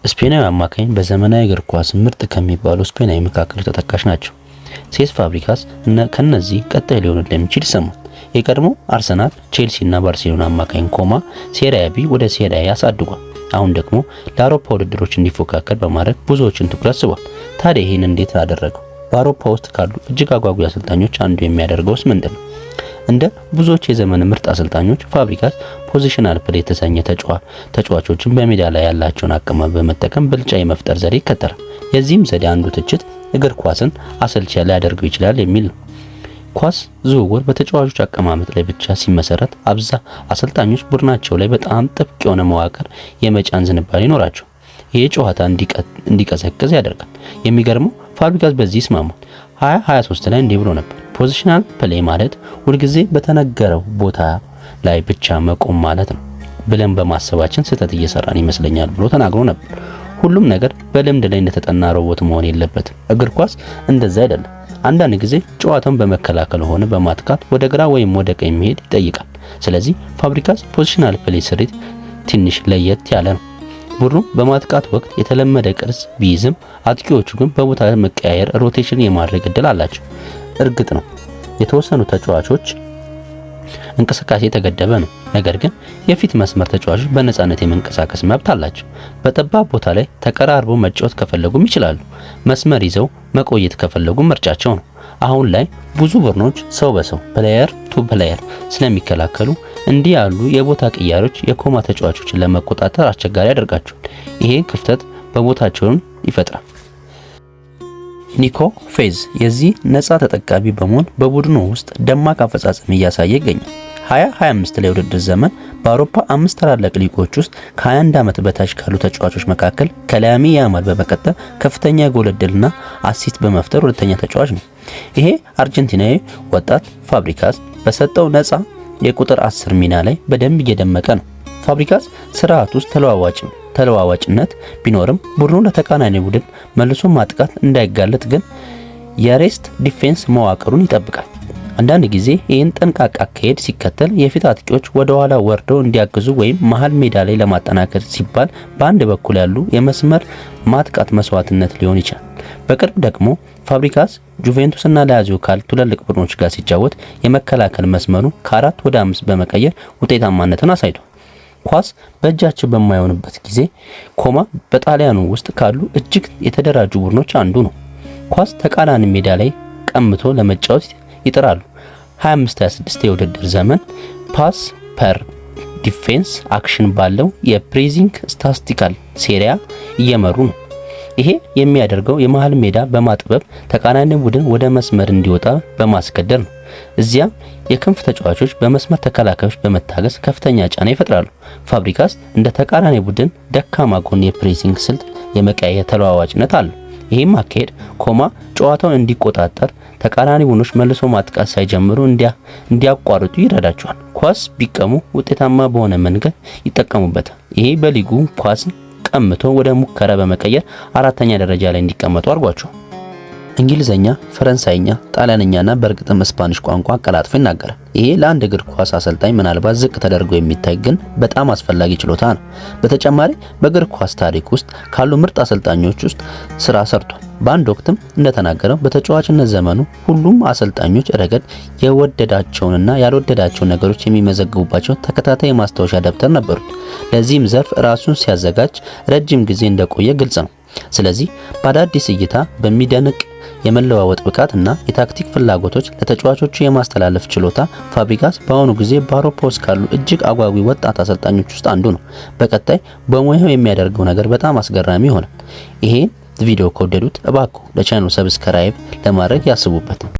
ስፔናዊ አማካኝ በዘመናዊ እግር ኳስ ምርጥ ከሚባሉ ስፔናዊ መካከል ተጠቃሽ ናቸው። ሴስ ፋብሪጋስ ከነዚህ ቀጣይ ሊሆን እንደሚችል ይሰማል። የቀድሞ አርሰናል፣ ቼልሲ እና ባርሴሎና አማካኝ ኮማ ሴሪያ ቢ ወደ ሴሪያ ያሳድጓል። አሁን ደግሞ ለአውሮፓ ውድድሮች እንዲፎካከር በማድረግ ብዙዎችን ትኩረት ስቧል። ታዲያ ይህን እንዴት አደረገው? በአውሮፓ ውስጥ ካሉ እጅግ አጓጊ አሰልጣኞች አንዱ የሚያደርገውስ ምንድን ነው? እንደ ብዙዎች የዘመን ምርጥ አሰልጣኞች ፋብሪጋስ ፖዚሽናል ፕሌይ የተሰኘ ተጫዋቾችን በሜዳ ላይ ያላቸውን አቀማመጥ በመጠቀም ብልጫ የመፍጠር ዘዴ ይከተላል። የዚህም ዘዴ አንዱ ትችት እግር ኳስን አሰልቺ ሊያደርገው ይችላል የሚል ነው። ኳስ ዝውውር በተጫዋቾች አቀማመጥ ላይ ብቻ ሲመሰረት አሰልጣኞች ቡድናቸው ላይ በጣም ጥብቅ የሆነ መዋቅር የመጫን ዝንባሌ ይኖራቸው። ይሄ ጨዋታ እንዲቀዘቅዝ ያደርጋል። የሚገርመው ፋብሪጋስ በዚህ ይስማማል። 2023 ላይ እንዲህ ብሎ ነበር። ፖዚሽናል ፕሌይ ማለት ሁልጊዜ በተነገረው ቦታ ላይ ብቻ መቆም ማለት ነው ብለን በማሰባችን ስህተት እየሰራን ይመስለኛል ብሎ ተናግሮ ነበር። ሁሉም ነገር በልምድ ላይ እንደተጠና ሮቦት መሆን የለበትም። እግር ኳስ እንደዛ አይደለም። አንዳንድ ጊዜ ጨዋታውን በመከላከል ሆነ በማጥቃት ወደ ግራ ወይም ወደ ቀኝ መሄድ ይጠይቃል። ስለዚህ ፋብሪጋስ ፖዚሽናል ፕሌይ ስሪት ትንሽ ለየት ያለ ነው። ቡድኑ በማጥቃት ወቅት የተለመደ ቅርጽ ቢይዝም አጥቂዎቹ ግን በቦታ መቀያየር ሮቴሽን የማድረግ እድል አላቸው። እርግጥ ነው የተወሰኑ ተጫዋቾች እንቅስቃሴ የተገደበ ነው። ነገር ግን የፊት መስመር ተጫዋቾች በነፃነት የመንቀሳቀስ መብት አላቸው። በጠባብ ቦታ ላይ ተቀራርበው መጫወት ከፈለጉም ይችላሉ። መስመር ይዘው መቆየት ከፈለጉ ምርጫቸው ነው። አሁን ላይ ብዙ ቡድኖች ሰው በሰው ፕሌየር ቱ ፕሌየር ስለሚከላከሉ እንዲህ ያሉ የቦታ ቅያሮች የኮማ ተጫዋቾችን ለመቆጣጠር አስቸጋሪ ያደርጋቸዋል። ይሄን ክፍተት በቦታቸውን ይፈጥራል። ኒኮ ፌዝ የዚህ ነፃ ተጠቃሚ በመሆን በቡድኑ ውስጥ ደማቅ አፈጻጸም እያሳየ ይገኛል። 2025 ላይ ውድድር ዘመን በአውሮፓ 5 ታላላቅ ሊጎች ውስጥ ከ21 ዓመት በታች ካሉ ተጫዋቾች መካከል ከላሚ ያማል በመቀጠል ከፍተኛ የጎል ዕድልና አሲስት በመፍጠር ሁለተኛ ተጫዋች ነው። ይሄ አርጀንቲናዊ ወጣት ፋብሪጋስ በሰጠው ነፃ የቁጥር 10 ሚና ላይ በደንብ እየደመቀ ነው። ፋብሪጋስ ስርዓት ውስጥ ተለዋዋጭነት ቢኖርም ቡድኑ ለተቃራኒ ቡድን መልሶ ማጥቃት እንዳይጋለጥ ግን የሬስት ዲፌንስ መዋቅሩን ይጠብቃል። አንዳንድ ጊዜ ይህን ጠንቃቃ አካሄድ ሲከተል የፊት አጥቂዎች ወደ ኋላ ወርደው እንዲያግዙ ወይም መሃል ሜዳ ላይ ለማጠናከር ሲባል በአንድ በኩል ያሉ የመስመር ማጥቃት መስዋዕትነት ሊሆን ይችላል። በቅርብ ደግሞ ፋብሪጋስ ጁቬንቱስ እና ላዚዮ ካሉ ትልልቅ ቡድኖች ጋር ሲጫወት የመከላከል መስመሩን ከ4 ወደ 5 በመቀየር ውጤታማነትን አሳይቷል። ኳስ በእጃቸው በማይሆንበት ጊዜ ኮማ በጣሊያኑ ውስጥ ካሉ እጅግ የተደራጁ ቡድኖች አንዱ ነው። ኳስ ተቃራኒ ሜዳ ላይ ቀምቶ ለመጫወት ይጥራሉ። 25-26 የውድድር ዘመን ፓስ ፐር ዲፌንስ አክሽን ባለው የፕሬሲንግ ስታቲስቲካል ሴሪያ እየመሩ ነው። ይሄ የሚያደርገው የመሃል ሜዳ በማጥበብ ተቃራኒ ቡድን ወደ መስመር እንዲወጣ በማስገደድ ነው። እዚያም የክንፍ ተጫዋቾች በመስመር ተከላካዮች በመታገዝ ከፍተኛ ጫና ይፈጥራሉ። ፋብሪጋስ እንደ ተቃራኒ ቡድን ደካማ ጎን የፕሬሲንግ ስልት የመቀያየር ተለዋዋጭነት አለው። ይህም አካሄድ ኮማ ጨዋታውን እንዲቆጣጠር ተቃራኒ ቡድኖች መልሶ ማጥቃት ሳይጀምሩ እንዲያቋርጡ ይረዳቸዋል። ኳስ ቢቀሙ ውጤታማ በሆነ መንገድ ይጠቀሙበታል። ይሄ በሊጉ ኳስ ቀምቶ ወደ ሙከራ በመቀየር አራተኛ ደረጃ ላይ እንዲቀመጡ አድርጓቸዋል። እንግሊዘኛ፣ ፈረንሳይኛ፣ ጣሊያንኛና በእርግጥም ስፓኒሽ ቋንቋ አቀላጥፎ ይናገራል። ይሄ ለአንድ እግር ኳስ አሰልጣኝ ምናልባት ዝቅ ተደርጎ የሚታይ ግን በጣም አስፈላጊ ችሎታ ነው። በተጨማሪ በእግር ኳስ ታሪክ ውስጥ ካሉ ምርጥ አሰልጣኞች ውስጥ ስራ ሰርቷል። በአንድ ወቅትም እንደተናገረው በተጫዋችነት ዘመኑ ሁሉም አሰልጣኞች ረገድ የወደዳቸውንና ያልወደዳቸውን ነገሮች የሚመዘግቡባቸው ተከታታይ የማስታወሻ ደብተር ነበሩት። ለዚህም ዘርፍ ራሱን ሲያዘጋጅ ረጅም ጊዜ እንደቆየ ግልጽ ነው። ስለዚህ በአዳዲስ እይታ በሚደንቅ የመለዋወጥ ብቃትና የታክቲክ ፍላጎቶች ለተጫዋቾቹ የማስተላለፍ ችሎታ ፋብሪጋስ በአሁኑ ጊዜ በአውሮፓ ውስጥ ካሉ እጅግ አጓጊ ወጣት አሰልጣኞች ውስጥ አንዱ ነው። በቀጣይ በሙያው የሚያደርገው ነገር በጣም አስገራሚ ይሆናል። ይሄ ቪዲዮ ከወደዱት እባክዎ ለቻናሉ ሰብስክራይብ ለማድረግ ያስቡበት።